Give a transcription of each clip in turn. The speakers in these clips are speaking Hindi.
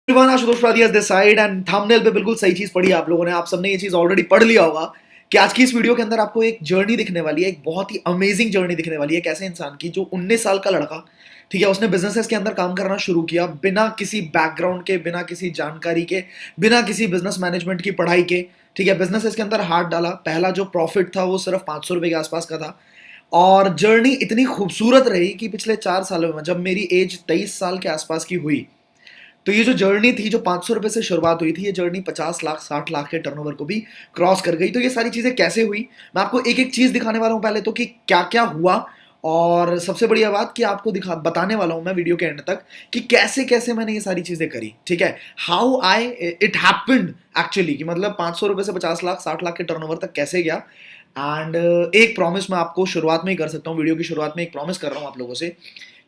Everyone, Ashutosh Padia this side and thumbnail पे बिल्कुल सही चीज पढ़ी आप लोगों ने। आप सबने ये चीज ऑलरेडी पढ़ लिया होगा कि आज की इस वीडियो के अंदर आपको एक जर्नी दिखने वाली है, एक बहुत ही अमेजिंग जर्नी दिखने वाली है। कैसे इंसान की, जो 19 साल का लड़का, ठीक है, उसने बिजनेसेस के अंदर काम करना शुरू किया बिना किसी बैकग्राउंड के, बिना किसी जानकारी के, बिना किसी बिजनेस मैनेजमेंट की पढ़ाई के। ठीक है, बिजनेसेस के अंदर हाथ डाला। पहला जो प्रॉफिट था वो सिर्फ 500 रुपए के आसपास का था। और जर्नी इतनी खूबसूरत रही कि पिछले 4 सालों में, जब मेरी एज 23 साल के आसपास की हुई, तो ये जो जर्नी थी, जो 500 रुपए से शुरुआत हुई थी, ये जर्नी 50 लाख 60 लाख के टर्नओवर को भी क्रॉस कर गई। तो ये सारी चीजें कैसे हुई, मैं आपको एक एक चीज दिखाने वाला हूं पहले तो, कि क्या क्या हुआ। और सबसे बढ़िया बात कि आपको दिखा बताने वाला हूं मैं वीडियो के एंड तक कि कैसे कैसे मैंने ये सारी चीजें करी। ठीक है, how I it happened actually, कि मतलब 500 रुपए से 50 लाख 60 लाख के टर्नओवर तक कैसे गया। एंड एक प्रॉमिस मैं आपको शुरुआत में ही कर सकता हूँ, वीडियो की शुरुआत में एक प्रॉमिस कर रहा हूँ आप लोगों से,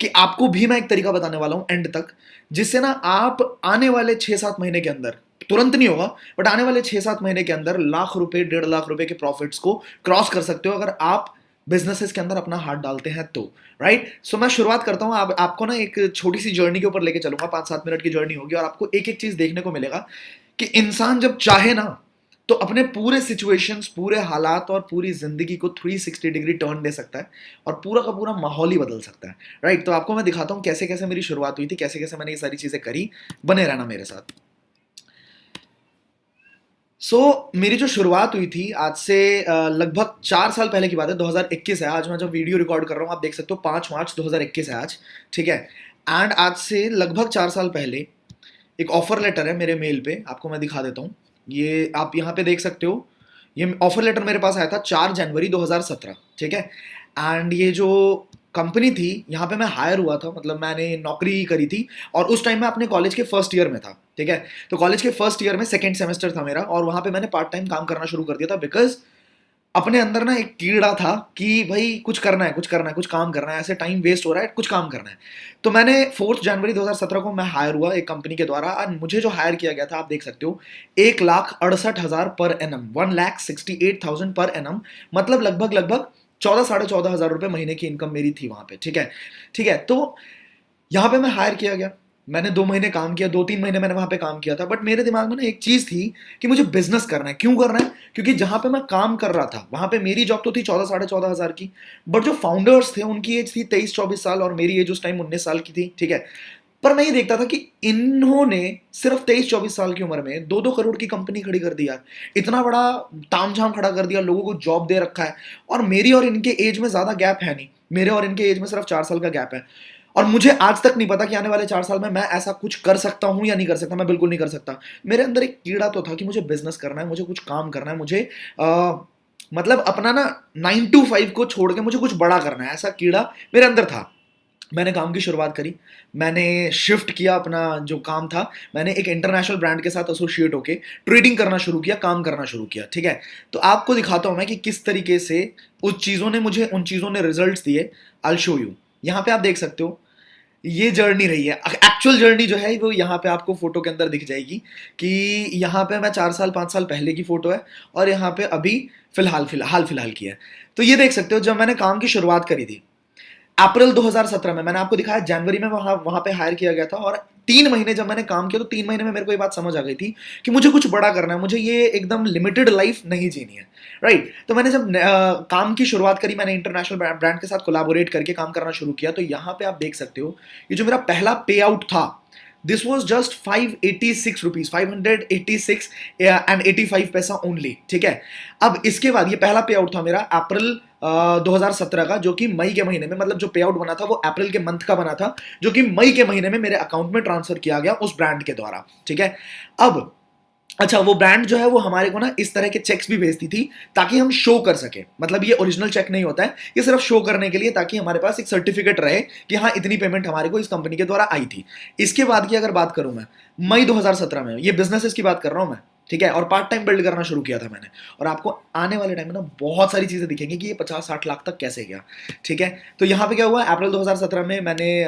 कि आपको भी मैं एक तरीका बताने वाला हूं एंड तक, जिससे ना आप आने वाले 6-7 महीने के अंदर, तुरंत नहीं होगा बट आने वाले 6-7 महीने के अंदर लाख रुपए 1.5 लाख रुपए के प्रॉफिट्स को क्रॉस कर सकते हो, अगर आप बिजनेसेस के अंदर अपना हाथ डालते हैं तो। राइट, सो मैं शुरुआत करता हूं। आपको ना एक छोटी सी जर्नी के ऊपर लेके चलूंगा, 5-7 मिनट की जर्नी होगी, और आपको एक एक चीज देखने को मिलेगा कि इंसान जब चाहे ना, तो अपने पूरे सिचुएशंस, पूरे हालात और पूरी जिंदगी को 360 डिग्री टर्न दे सकता है, और पूरा का पूरा माहौल ही बदल सकता है। राइट, तो आपको मैं दिखाता हूं कैसे कैसे मेरी शुरुआत हुई थी, कैसे कैसे मैंने ये सारी चीजें करी। बने रहना मेरे साथ। मेरी जो शुरुआत हुई थी आज से लगभग 4 साल पहले की बात है। 2021 है आज, मैं जब वीडियो रिकॉर्ड कर रहा हूँ, आप देख सकते हो 5 मार्च 2021 है आज। ठीक है, एंड आज से लगभग 4 साल पहले एक ऑफर लेटर है मेरे मेल पे, आपको मैं दिखा देता हूँ। ये आप यहाँ पे देख सकते हो, ये ऑफर लेटर मेरे पास आया था 4 जनवरी 2017। ठीक है, एंड ये जो कंपनी थी, यहाँ पे मैं हायर हुआ था, मतलब मैंने नौकरी करी थी, और उस टाइम मैं अपने कॉलेज के फर्स्ट ईयर में था। ठीक है, तो कॉलेज के फर्स्ट ईयर में सेकेंड सेमेस्टर था मेरा, और वहाँ पे मैंने पार्ट टाइम काम करना शुरू कर दिया था, बिकॉज अपने अंदर ना एक कीड़ा था कि भाई कुछ करना है, कुछ करना है, कुछ काम करना है, ऐसे टाइम वेस्ट हो रहा है, कुछ काम करना है। तो मैंने 4 जनवरी 2017 को मैं हायर हुआ एक कंपनी के द्वारा, और मुझे जो हायर किया गया था आप देख सकते हो, 1,68,000 पर एनम, 1,68,000 पर एनम, मतलब लगभग लगभग 14-14,500 रुपए महीने की इनकम मेरी थी वहां पे। ठीक है, ठीक है, तो यहाँ पे मैं हायर किया गया। मैंने 2 महीने काम किया, 2-3 महीने मैंने वहां पे काम किया था, बट मेरे दिमाग में ना एक चीज थी कि मुझे बिजनेस करना है। क्यों करना है? क्योंकि जहां पे मैं काम कर रहा था वहां पे मेरी जॉब तो थी 14-14,500 की, बट जो फाउंडर्स थे उनकी एज थी 23-24 साल, और मेरी एज उस टाइम 19 साल की थी। ठीक है, पर मैं ये देखता था कि इन्होंने सिर्फ 23-24 साल की उम्र में 2-2 करोड़ की कंपनी खड़ी कर दी यार, इतना बड़ा तामझाम खड़ा कर दिया, लोगों को जॉब दे रखा है, और मेरी और इनके एज में ज्यादा गैप है नहीं, मेरे और इनके एज में सिर्फ 4 साल का गैप है। और मुझे आज तक नहीं पता कि आने वाले 4 साल में मैं ऐसा कुछ कर सकता हूं या नहीं कर सकता। मैं बिल्कुल नहीं कर सकता। मेरे अंदर एक कीड़ा तो था कि मुझे बिजनेस करना है, मुझे कुछ काम करना है, मुझे आ, मतलब अपना ना 9 to 5 को छोड़ के मुझे कुछ बड़ा करना है, ऐसा कीड़ा मेरे अंदर था। मैंने काम की शुरुआत करी, मैंने शिफ्ट किया अपना जो काम था, मैंने एक इंटरनेशनल ब्रांड के साथ एसोसिएट होके ट्रेडिंग करना शुरू किया, काम करना शुरू किया। ठीक है, तो आपको दिखाता हूं मैं कि किस तरीके से उन चीज़ों ने रिजल्ट्स दिए। I show you. यहाँ पे आप देख सकते हो, ये जर्नी रही है। एक्चुअल जर्नी जो है वो यहाँ पे आपको फोटो के अंदर दिख जाएगी, कि यहाँ पे मैं 4 साल 5 साल पहले की फोटो है, और यहाँ पे अभी फिलहाल की है। तो ये देख सकते हो, जब मैंने काम की शुरुआत करी थी अप्रैल 2017 में, मैंने आपको दिखाया जनवरी में वहां वहां पे हायर किया गया था, और 3 महीने जब मैंने काम किया, तो 3 महीने में मेरे को ये बात समझ आ गई थी कि मुझे कुछ बड़ा करना है, मुझे ये एकदम लिमिटेड लाइफ नहीं जीनी है। राइट, तो मैंने जब काम की शुरुआत करी, मैंने इंटरनेशनल ब्रांड के साथ कोलैबोरेट करके काम करना शुरू किया। तो यहाँ पे आप देख सकते हो, ये जो मेरा पहला पे आउट था, this was just 586 rupees, 586 and 85 पैसा ओनली। ठीक है, अब इसके बाद ये पहला पे आउट था मेरा अप्रैल 2017 का, जो कि मई के महीने में, मतलब जो पे आउट बना था वो अप्रैल के मंथ का बना था, जो कि मई के महीने में मेरे अकाउंट में ट्रांसफर किया गया उस ब्रांड के द्वारा। ठीक है, अब अच्छा, वो ब्रांड जो है वो हमारे को ना इस तरह के चेक्स भी भेजती थी, ताकि हम शो कर सके, मतलब ये ओरिजिनल चेक नहीं होता है, ये सिर्फ शो करने के लिए, ताकि हमारे पास एक सर्टिफिकेट रहे कि हाँ इतनी पेमेंट हमारे को इस कंपनी के द्वारा आई थी। इसके बाद की अगर बात करूं मैं, मई 2017 में, ये बिजनेसेस की बात कर रहा हूं मैं। ठीक है, और पार्ट टाइम बिल्ड करना शुरू किया था मैंने, और आपको आने वाले टाइम में ना बहुत सारी चीजें दिखेंगी कि ये 50-60 लाख तक कैसे गया। ठीक है, तो यहाँ पे क्या हुआ, अप्रैल 2017 में मैंने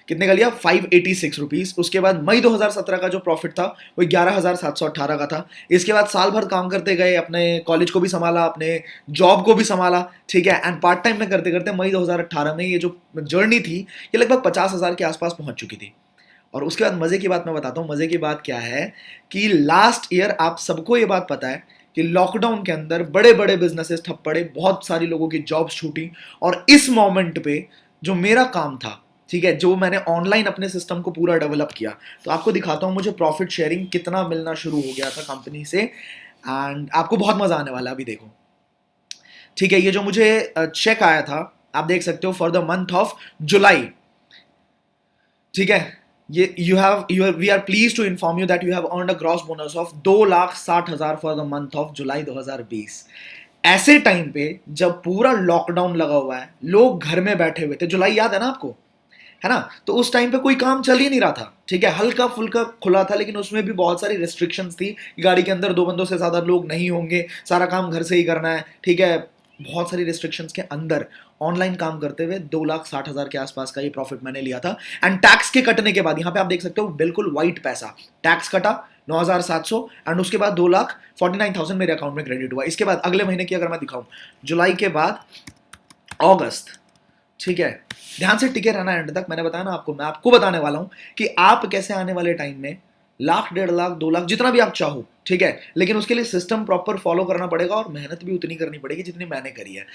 कितने का लिया, 586 रुपीज। उसके बाद मई 2017 का जो प्रॉफिट था वो 11,718 का था। इसके बाद साल भर काम करते गए, अपने कॉलेज को भी संभाला, अपने जॉब को भी संभाला। ठीक है, एंड पार्ट टाइम में करते करते मई 2018 में ये जो जर्नी थी, ये लगभग 50,000 के आसपास पहुंच चुकी थी। और उसके बाद मजे की बात मैं बताता हूँ। मजे की बात क्या है कि लास्ट ईयर आप सबको ये बात पता है कि लॉकडाउन के अंदर बड़े बड़े बिजनेसेस ठप पड़े, बहुत सारी लोगों की जॉब्स छूटी, और इस मोमेंट पे जो मेरा काम था, ठीक है, जो मैंने ऑनलाइन अपने सिस्टम को पूरा डेवलप किया, तो आपको दिखाता हूँ मुझे प्रॉफिट शेयरिंग कितना मिलना शुरू हो गया था कंपनी से, एंड आपको बहुत मजा आने वाला है। अभी देखो, ठीक है, ये जो मुझे चेक आया था, आप देख सकते हो, for the month of July, ठीक है, ये you we are pleased to inform you that you have earned a gross bonus of 2,60,000 for the month of July 2020। ऐसे टाइम पे जब पूरा लॉकडाउन लगा हुआ है, लोग घर में बैठे हुए थे, जुलाई याद है ना आपको, है ना, तो उस टाइम पे कोई काम चल ही नहीं रहा था, ठीक है, हल्का फुल्का खुला था, लेकिन उसमें भी बहुत सारी रिस्ट्रिक्शंस थी। गाड़ी के अंदर 2 बंदों से ज्यादा लोग नहीं होंगे, सारा काम घर से ही करना है, ठीक है, बहुत सारी रिस्ट्रिक्शंस के अंदर ऑनलाइन काम करते हुए 2,60,000 के आसपास का ये प्रॉफिट मैंने लिया था। एंड टैक्स के कटने के बाद, यहाँ पे आप देख सकते हो बिल्कुल व्हाइट पैसा, टैक्स कटा 9,700, एंड उसके बाद 2,49,000 मेरे अकाउंट में क्रेडिट हुआ। इसके बाद अगले महीने की अगर मैं दिखाऊं, जुलाई के बाद अगस्त, ठीक है, ध्यान से टिके रहना एंड तक। मैंने बताया ना आपको, मैं आपको बताने वाला हूं कि आप कैसे आने वाले टाइम में 1,00,000, 1,50,000, 2,00,000, जितना भी आप चाहो, ठीक है, लेकिन उसके लिए सिस्टम प्रॉपर फॉलो करना पड़ेगा और मेहनत भी उतनी करनी पड़ेगी जितनी मैंने करी है,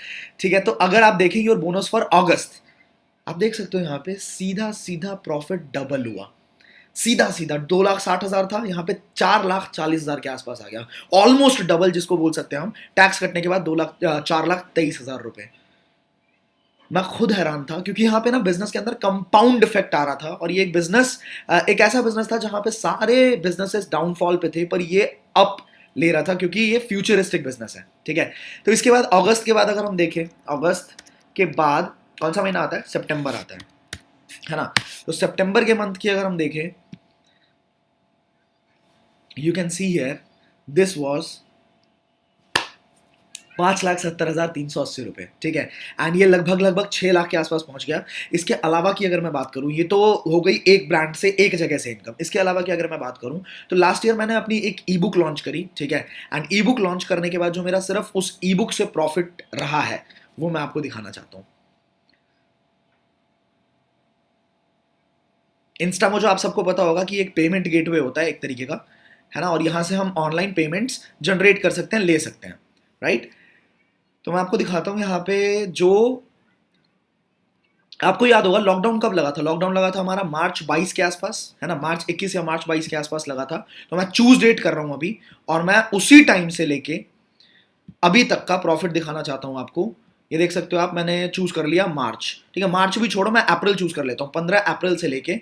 ठीक है। तो अगर आप देखें योर बोनस फॉर अगस्त, आप देख सकते हो यहाँ पे सीधा सीधा प्रॉफिट डबल हुआ, सीधा सीधा 2,60,000 था, यहाँ पे 4,40,000 के आसपास आ गया, ऑलमोस्ट डबल जिसको बोल सकते हैं हम, टैक्स कटने के बाद 4,23,000 रुपए। मैं खुद हैरान था, क्योंकि यहाँ पे ना बिजनेस के अंदर कंपाउंड इफेक्ट आ रहा था, और ये एक बिजनेस, एक ऐसा बिजनेस था जहां पे सारे बिजनेसेस डाउनफॉल पे थे, पर ये अप ले रहा था, क्योंकि ये फ्यूचरिस्टिक बिजनेस है, ठीक है। तो इसके बाद अगस्त के बाद अगर हम देखें, अगस्त के बाद कौन सा महीना आता है, सितंबर आता है ना, तो सितंबर के मंथ की अगर हम देखें, you can see here this was 5,70,380 रुपए, ठीक है, एंड ये लगभग लगभग 6 लाख के आसपास पहुंच गया। इसके अलावा की अगर मैं बात करूं, ये तो हो गई एक ब्रांड से एक जगह से इनकम। इसके अलावा की अगर मैं बात करूं, तो लास्ट ईयर मैंने अपनी एक ई बुक लॉन्च करी, ठीक है, एंड ई बुक लॉन्च करने के बाद जो मेरा सिर्फ उस ई बुक से प्रॉफिट रहा है, वो मैं आपको दिखाना चाहता हूं। इंस्टामो जो आप सबको पता होगा कि एक पेमेंट गेटवे होता है एक तरीके का, है ना, और यहां से हम ऑनलाइन पेमेंट्स जनरेट कर सकते हैं, ले सकते हैं, राइट। तो मैं आपको दिखाता हूं यहाँ पे, जो आपको याद होगा लॉकडाउन कब लगा था, लॉकडाउन लगा था हमारा मार्च 22 के आसपास, है ना, मार्च 21 या मार्च 22 के आसपास लगा था। तो मैं चूज डेट कर रहा हूं अभी, और मैं उसी टाइम से लेके अभी तक का प्रॉफिट दिखाना चाहता हूं आपको। ये देख सकते हो आप, मैंने चूज कर लिया मार्च, ठीक है, मार्च भी छोड़ो, मैं अप्रैल चूज कर लेता हूं। 15 अप्रैल से लेके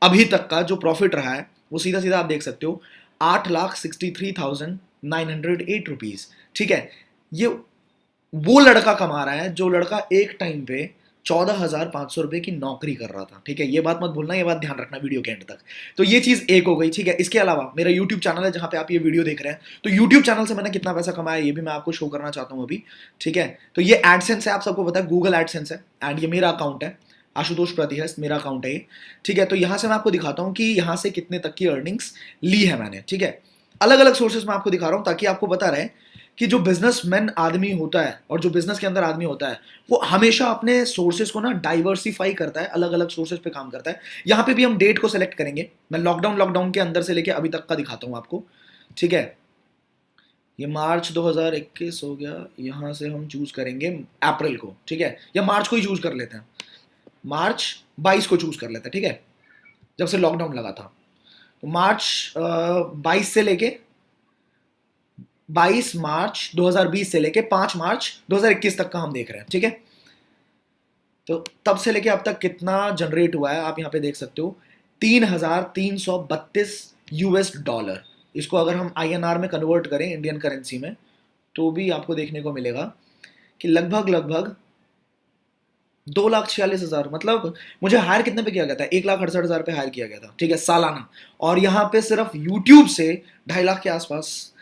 अभी तक का जो प्रॉफिट रहा है, वो सीधा सीधा आप देख सकते हो 8,63,908 रुपीज, ठीक है। ये वो लड़का कमा रहा है जो लड़का एक टाइम पे 14,500 रुपए की नौकरी कर रहा था, ठीक है, ये बात मत भूलना, ये बात ध्यान रखना वीडियो के एंड तक। तो ये चीज एक हो गई, ठीक है। इसके अलावा मेरा यूट्यूब चैनल है जहां पे आप ये वीडियो देख रहे हैं, तो यूट्यूब चैनल से मैंने कितना पैसा कमाया ये भी मैं आपको शो करना चाहता हूं अभी, ठीक है। तो ये एडसेंस है, आप सबको पता है गूगल एडसेंस है, एंड ये मेरा अकाउंट है, आशुतोष प्रतिहस्त मेरा अकाउंट है ये, ठीक है। तो यहां से मैं आपको दिखाता हूं कि यहां से कितने तक की अर्निंग्स ली है मैंने, ठीक है। अलग अलग सोर्सेस में आपको दिखा रहा हूं ताकि आपको पता रहे कि जो बिजनेसमैन आदमी होता है और जो बिजनेस के अंदर आदमी होता है, वो हमेशा अपने सोर्सेज को ना डाइवर्सिफाई करता है, अलग अलग सोर्सेज पे काम करता है। यहाँ पे भी हम डेट को सेलेक्ट करेंगे, मैं लॉकडाउन के अंदर से लेके अभी तक का दिखाता हूँ आपको, ठीक है। ये मार्च 2021 हो गया, यहाँ से हम चूज करेंगे अप्रैल को, ठीक है, या मार्च को ही चूज कर लेते हैं, मार्च 22 को चूज कर लेते हैं, ठीक है, जब से लॉकडाउन लगा था। तो मार्च 22 से लेके 22 मार्च 2020 से लेके 5 मार्च 2021 तक का हम देख रहे हैं, ठीक है। तो तब से लेके अब तक कितना जनरेट हुआ है आप यहाँ पे देख सकते हो, 3,332 यूएस डॉलर। इसको अगर हम आईएनआर में कन्वर्ट करें इंडियन करेंसी में, तो भी आपको देखने को मिलेगा कि लगभग लगभग 2,46,000, मतलब मुझे हायर कितने पे किया गया था, 1,68,000 पे हायर किया गया था, ठीक है, सालाना। और यहाँ पे सिर्फ यूट्यूब से 2.5 लाख के आसपास।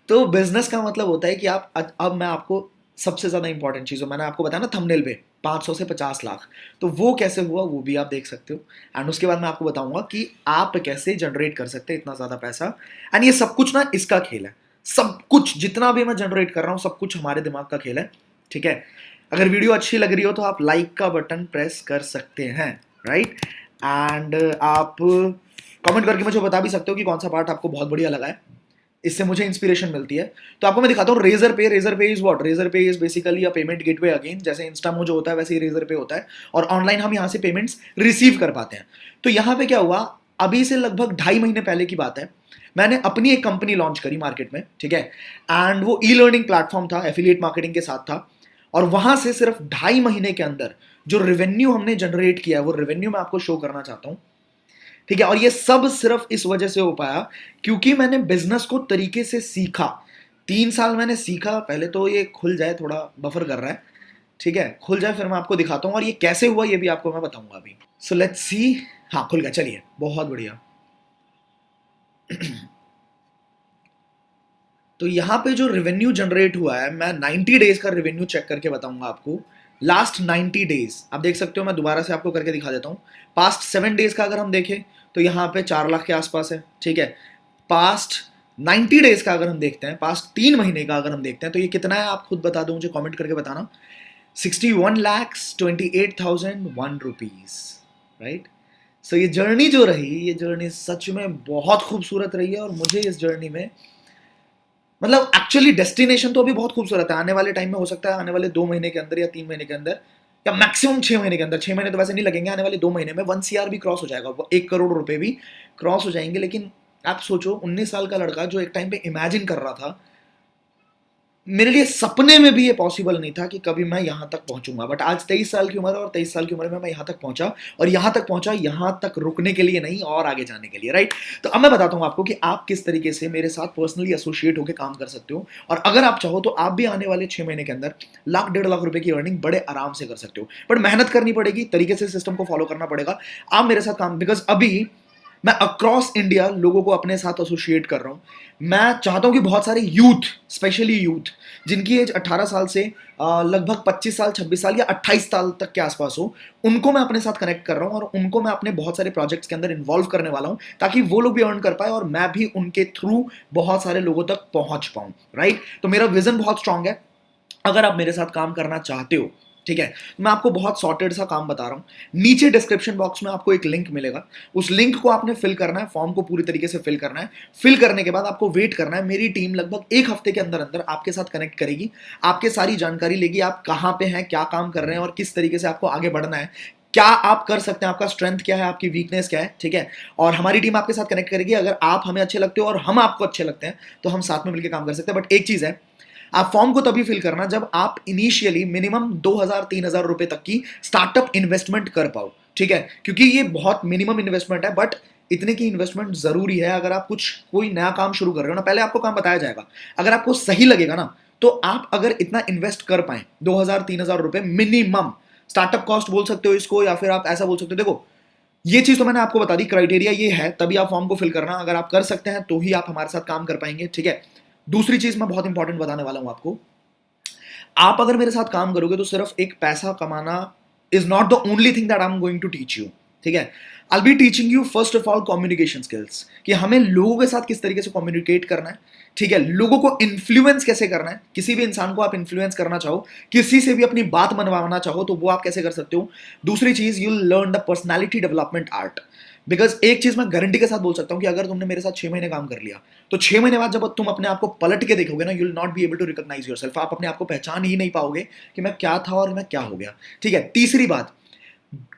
तो बिजनेस का मतलब होता है कि आप, अब मैं आपको सबसे ज्यादा इंपॉर्टेंट चीज, मैंने आपको बताया ना थंबनेल पे, 500 से 50 लाख, तो वो कैसे हुआ वो भी आप देख सकते हो। एंड उसके बाद मैं आपको बताऊंगा कि आप कैसे जनरेट कर सकते हैं इतना ज्यादा पैसा। एंड ये सब कुछ ना इसका खेल है, सब कुछ जितना भी मैं जनरेट कर रहा हूँ सब कुछ हमारे दिमाग का खेल है, ठीक है। अगर वीडियो अच्छी लग रही हो तो आप लाइक का बटन प्रेस कर सकते हैं, राइट। एंड आप कमेंट करके मुझे बता भी सकते हो कि कौन सा पार्ट आपको बहुत बढ़िया लगा है, इससे मुझे इंस्पिरेशन मिलती है। तो आपको मैं दिखाता हूँ रेजर पे। रेजर पे इज व्हाट? रेजर पे is basically a payment gateway again, जैसे इंस्टामो जो होता है वैसे ही रेजर पे होता है, और ऑनलाइन हम यहाँ से पेमेंट्स रिसीव कर पाते हैं। तो यहाँ पे क्या हुआ, अभी से लगभग 2.5 महीने पहले की बात है, मैंने अपनी एक कंपनी लॉन्च करी मार्केट में, ठीक है, एंड वो ई लर्निंग प्लेटफॉर्म था, एफिलिएट मार्केटिंग के साथ था, और वहां से सिर्फ 2.5 महीने के अंदर जो रेवेन्यू हमने जनरेट किया है वो रेवेन्यू मैं आपको शो करना चाहता हूं, ठीक है। और ये सब सिर्फ इस वजह से हो पाया क्योंकि मैंने बिजनेस को तरीके से सीखा। 3 साल मैंने सीखा, पहले तो ये खुल जाए, थोड़ा बफर कर रहा है, ठीक है, खुल जाए फिर मैं आपको दिखाता हूँ, और ये कैसे हुआ ये भी आपको मैं बताऊंगा अभी। So let's see. हाँ खुल गया, चलिए बहुत बढ़िया। तो यहाँ पे जो रेवेन्यू जनरेट हुआ है, मैं 90 डेज का रेवेन्यू चेक करके बताऊंगा आपको। लास्ट 90 डेज आप देख सकते हो, मैं दोबारा से आपको करके दिखा देता हूँ। पास्ट 7 डेज का अगर हम देखें तो यहाँ पे 4 लाख के आसपास है, ठीक है। पास्ट 90 डेज का अगर हम देखते हैं, पास्ट 3 महीने का अगर हम देखते हैं, तो ये कितना है आप खुद बता दो, मुझे कॉमेंट करके बताना। 61,28,001 रुपीज, राइट। सो ये जर्नी जो रही, ये जर्नी सच में बहुत खूबसूरत रही है, और मुझे इस जर्नी में मतलब एक्चुअली डेस्टिनेशन तो अभी बहुत खूबसूरत है, आने वाले टाइम में हो सकता है आने वाले 2 महीने के अंदर या 3 महीने के अंदर या मैक्सिमम 6 महीने के अंदर, 6 महीने तो वैसे नहीं लगेंगे, आने वाले 2 महीने में 1 CR भी क्रॉस हो जाएगा, 1 करोड़ रुपए भी क्रॉस हो जाएंगे। लेकिन आप सोचो 19 साल का लड़का जो एक टाइम पे इमेजिन कर रहा था, मेरे लिए सपने में भी ये पॉसिबल नहीं था कि कभी मैं यहां तक पहुंचूंगा, बट आज 23 साल की उम्र है, और 23 साल की उम्र में मैं यहां तक पहुंचा, और यहां तक पहुंचा यहां तक रुकने के लिए नहीं, और आगे जाने के लिए, राइट। तो अब मैं बताता हूं आपको कि आप किस तरीके से मेरे साथ पर्सनली एसोसिएट होकर काम कर सकते हो, और अगर आप चाहो तो आप भी आने वाले 6 महीने के अंदर 1,00,000-1,50,000 रुपए की अर्निंग बड़े आराम से कर सकते हो। बट मेहनत करनी पड़ेगी, तरीके से सिस्टम को फॉलो करना पड़ेगा। आप मेरे साथ काम, बिकॉज अभी मैं अक्रॉस इंडिया लोगों को अपने साथ एसोसिएट कर रहा हूं। मैं चाहता हूं कि बहुत सारे यूथ, स्पेशली यूथ जिनकी एज 18 साल से लगभग 25 साल, 26 साल या 28 साल तक के आसपास हो, उनको मैं अपने साथ कनेक्ट कर रहा हूं, और उनको मैं अपने बहुत सारे प्रोजेक्ट्स के अंदर इन्वॉल्व करने वाला हूं, ताकि वो लोग भी अर्न कर पाए और मैं भी उनके थ्रू बहुत सारे लोगों तक पहुंच पाऊं, राइट। तो मेरा विजन बहुत स्ट्रांग है। अगर आप मेरे साथ काम करना चाहते हो, ठीक है, मैं आपको बहुत सॉर्टेड सा काम बता रहा हूं। नीचे डिस्क्रिप्शन बॉक्स में आपको एक लिंक मिलेगा, उस लिंक को आपने फिल करना है, फॉर्म को पूरी तरीके से फिल करना है। फिल करने के बाद आपको वेट करना है, मेरी टीम लगभग 1 हफ्ते के अंदर अंदर आपके साथ कनेक्ट करेगी, आपके सारी जानकारी लेगी, आप कहां पे हैं, क्या काम कर रहे हैं, और किस तरीके से आपको आगे बढ़ना है, क्या आप कर सकते हैं, आपका स्ट्रेंथ क्या है, आपकी वीकनेस क्या है, ठीक है। और हमारी टीम आपके साथ कनेक्ट करेगी। अगर आप हमें अच्छे लगते हो और हम आपको अच्छे लगते हैं, तो हम साथ में मिलकर काम कर सकते हैं। बट एक चीज है, आप फॉर्म को तभी फिल करना जब आप इनिशियली मिनिमम 2,000-3,000 रुपए तक की स्टार्टअप इन्वेस्टमेंट कर पाओ, ठीक है, क्योंकि ये बहुत मिनिमम इन्वेस्टमेंट है, बट इतने की इन्वेस्टमेंट जरूरी है। अगर आप कुछ कोई नया काम शुरू कर रहे हो ना, पहले आपको काम बताया जाएगा, अगर आपको सही लगेगा ना, तो आप अगर इतना इन्वेस्ट कर पाए 2,000-3,000 रुपए मिनिमम, स्टार्टअप कॉस्ट बोल सकते हो इसको, या फिर आप ऐसा बोल सकते हो। देखो ये चीज तो मैंने आपको बता दी, क्राइटेरिया ये है, तभी आप फॉर्म को फिल करना। अगर आप कर सकते हैं तो ही आप हमारे साथ काम कर पाएंगे, ठीक है। दूसरी चीज मैं बहुत इंपॉर्टेंट बताने वाला हूं आपको, आप अगर मेरे साथ काम करोगे तो सिर्फ एक पैसा कमाना is not the only thing that I am going to teach you, ठीक है। I be teaching you first of all communication skills, कि हमें लोगों के साथ किस तरीके से कम्युनिकेट करना है, ठीक है, लोगों को इन्फ्लुएंस कैसे करना है। किसी भी इंसान को आप इन्फ्लुएंस करना चाहो, किसी से भी अपनी बात मनवाना चाहो, तो वो आप कैसे कर सकते हो। दूसरी चीज, you learn the personality development art, because एक चीज मैं गारंटी के साथ बोल सकता हूं कि अगर तुमने मेरे साथ 6 महीने काम कर लिया, तो 6 महीने बाद जब तुम अपने आप को पलट के देखोगे ना, you will not be able to recognise yourself. आप अपने आप को पहचान ही नहीं पाओगे कि मैं क्या था और मैं क्या हो गया, ठीक है। तीसरी बात,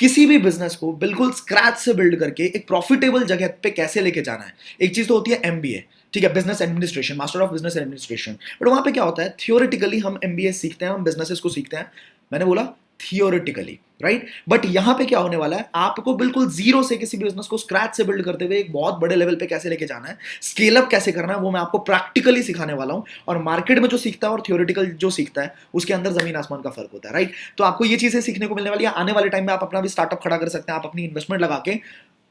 किसी भी बिजनेस को बिल्कुल स्क्रैच से बिल्ड करके एक प्रॉफिटेबल जगह पे कैसे लेके जाना है। एक चीज तो होती है एमबीए, ठीक है, business administration, master of business administration, but वहां पे क्या होता है, थियोरेटिकली हम एमबीए सीखते हैं, हम बिजनेसेस को सीखते हैं, मैंने बोला थियोरेटिकली, राइट। बट यहां पे क्या होने वाला है, आपको बिल्कुल जीरो से किसी भी बिजनेस को स्क्रैच से बिल्ड करते हुए एक बहुत बड़े लेवल पे कैसे लेके जाना है, स्केल अप कैसे करना है, वो मैं आपको प्रैक्टिकली सिखाने वाला हूं। और मार्केट में जो सीखता है और थियोरेटिकल जो सीखता है, उसके अंदर जमीन आसमान का फर्क होता है, राइट। तो आपको ये चीजें सीखने को मिलने वाली है। आने वाले टाइम में आप अपना भी स्टार्टअप खड़ा कर सकते हैं, आप अपनी इन्वेस्टमेंट लगा के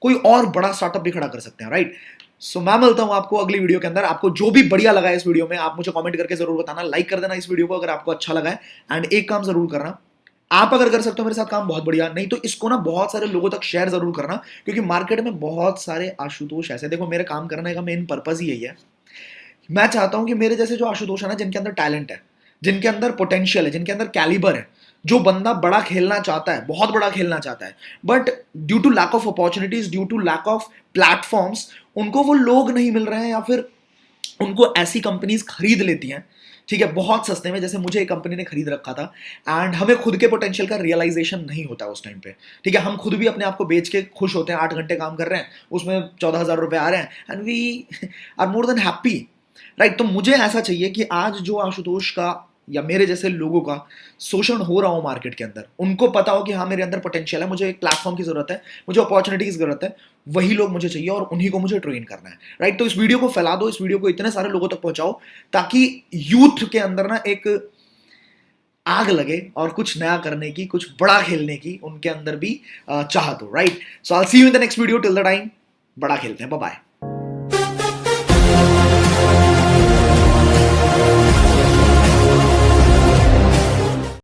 कोई और बड़ा स्टार्टअप भी खड़ा कर सकते हैं, राइट। सो मैं मिलता हूं आपको अगली वीडियो के अंदर। आपको जो भी बढ़िया लगा है इस वीडियो में, आप मुझे कमेंट करके जरूर बताना, लाइक कर देना इस वीडियो को अगर आपको अच्छा लगा है। एंड एक काम जरूर करना, आप अगर कर सकते हो मेरे साथ काम, बहुत बढ़िया, नहीं तो इसको ना बहुत सारे लोगों तक शेयर जरूर करना, क्योंकि मार्केट में बहुत सारे आशुतोष ऐसे, देखो मेरे काम करने का मेन पर्पज ही यही है। मैं चाहता हूं कि मेरे जैसे जो आशुतोष है ना, जिनके अंदर टैलेंट है, जिनके अंदर पोटेंशियल है, जिनके अंदर कैलिबर है, जो बंदा बड़ा खेलना चाहता है, बहुत बड़ा खेलना चाहता है, but due to lack of opportunities, due to lack of platforms, उनको वो लोग नहीं मिल रहे हैं, या फिर उनको ऐसी कंपनीज खरीद लेती हैं, ठीक है, बहुत सस्ते में, जैसे मुझे एक कंपनी ने खरीद रखा था, एंड हमें खुद के पोटेंशियल का रियलाइजेशन नहीं होता उस टाइम पे, ठीक है, हम खुद भी अपने आप को बेच के खुश होते हैं, 8 घंटे काम कर रहे हैं, उसमें 14,000 रुपए आ रहे हैं, and we are more than happy, right. तो मुझे ऐसा चाहिए कि आज जो आशुतोष का या मेरे जैसे लोगों का शोषण हो रहा हो मार्केट के अंदर, उनको पता हो कि हाँ मेरे अंदर पोटेंशियल है, मुझे एक प्लेटफॉर्म की जरूरत है, मुझे अपॉर्चुनिटी की जरूरत है, वही लोग मुझे चाहिए और उन्हीं को मुझे ट्रेन करना है, राइट। तो इस वीडियो को फैला दो, इस वीडियो को इतने सारे लोगों तक पहुंचाओ ताकि यूथ के अंदर ना एक आग लगे और कुछ नया करने की, कुछ बड़ा खेलने की उनके अंदर भी चाहत हो, right. So I will see you in the next video, till the time बड़ा खेलते हैं, बाय बाय।